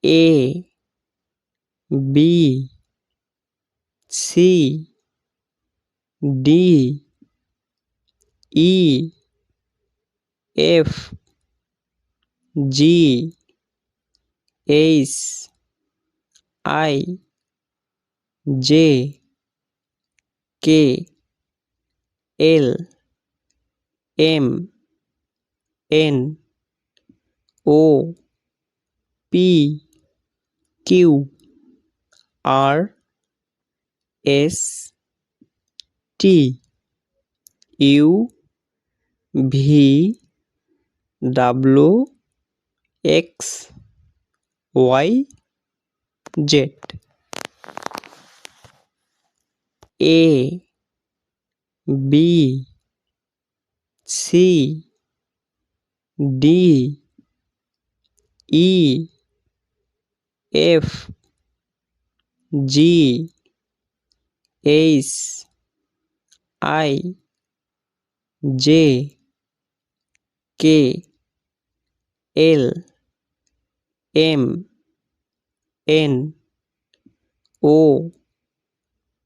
A B C D E F G H I J K L M N O P Q R S T U V W X Y Z. A B C D E F G H I J K L M N O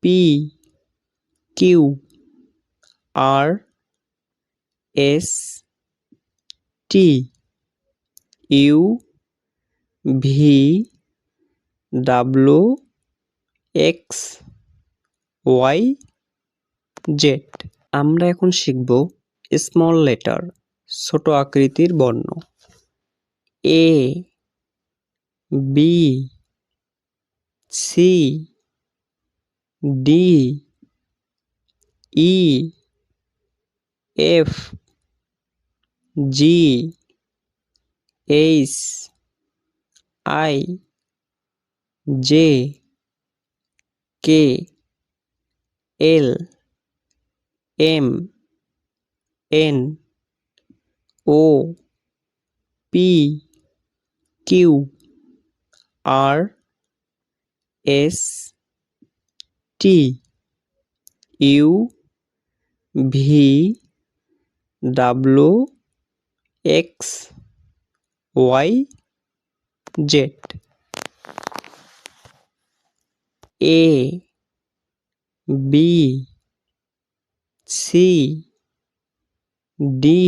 P Q R S T U V W X Y Z. আমরা এখন শিখব small letter, ছোট আকৃতির বর্ণ। A B C D E F G H I J K L M N O P Q R S T U V W X Y Z. A B C D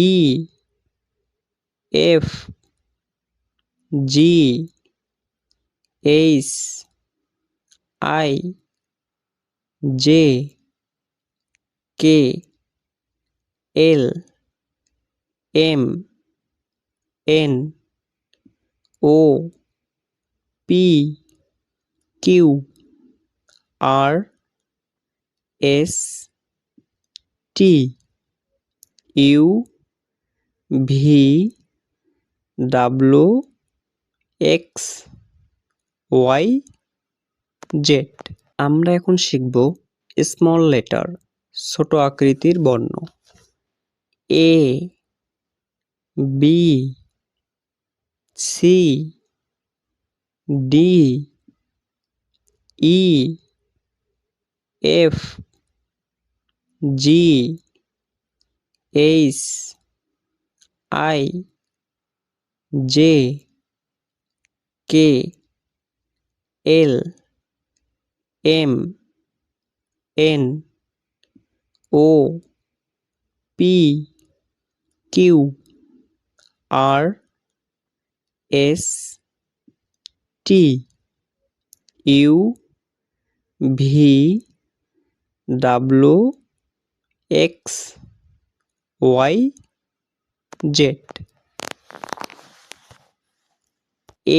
E F G H I J K L M N O P Q R S T U V W X Y Z. আমরা এখন শিখব small letter, ছোট আকৃতির বর্ণ। A B C D E F G H I J K L M N O P Q R S T U V W X Y Z.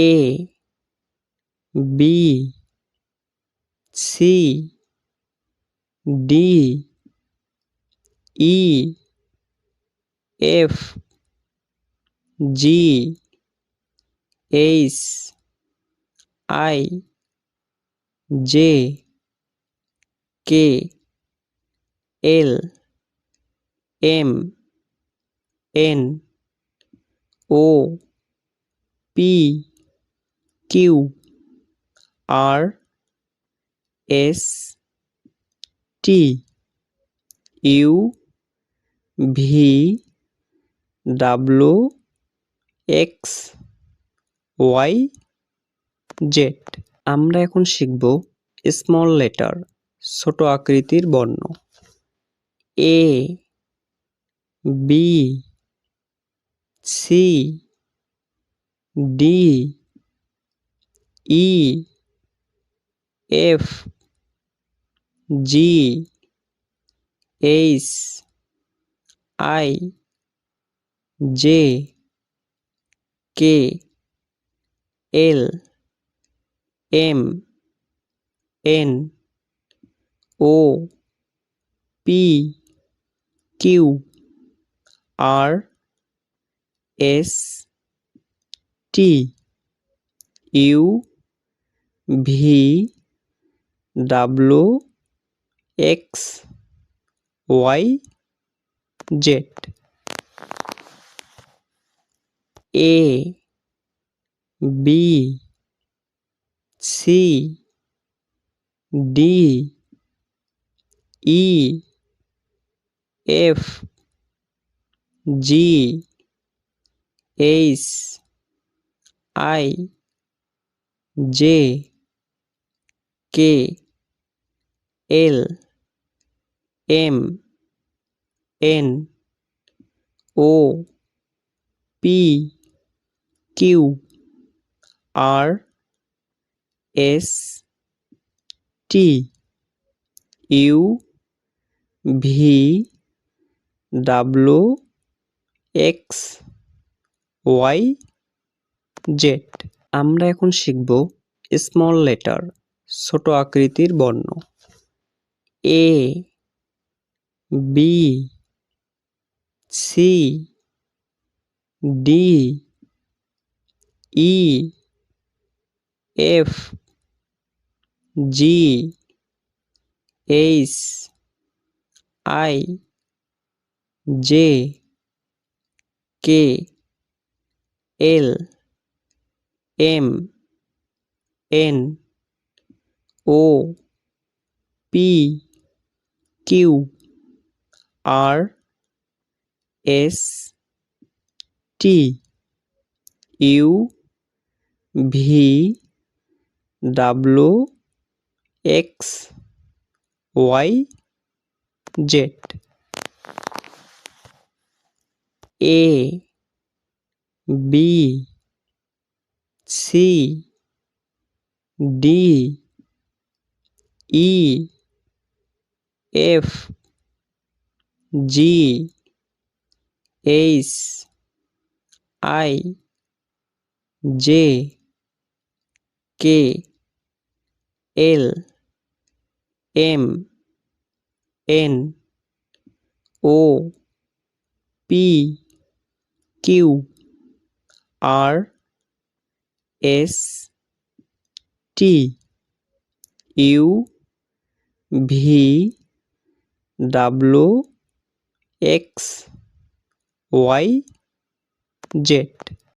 A B C D E F G H I J K L M N O P Q R S T U V W X Y Z. আমরা এখন শিখব small letter, ছোট আকৃতির বর্ণ। A, B, C, D, E, F, G, H, I, J, K, L, M, N, O, P, Q, R, S, T, U, V, W, X, Y, Z. A, B, C, D, E, F, G, H, I, J, K, L, M, N, O, P, Q, R, S, T, U, V, W, X, Y, Z. আমরা এখন শিখব small letter, ছোট আকৃতির বর্ণ। A, B, C, D, E, F, G, H, I, J, K, L, M, N, O, P, Q, R, S, T, U, V, W, X, Y, Z. A, B, C, D, E, F, G, H, I, J, K, L, M, N, O, P, Q, R, S, T, U, V, W, X, Y, Z.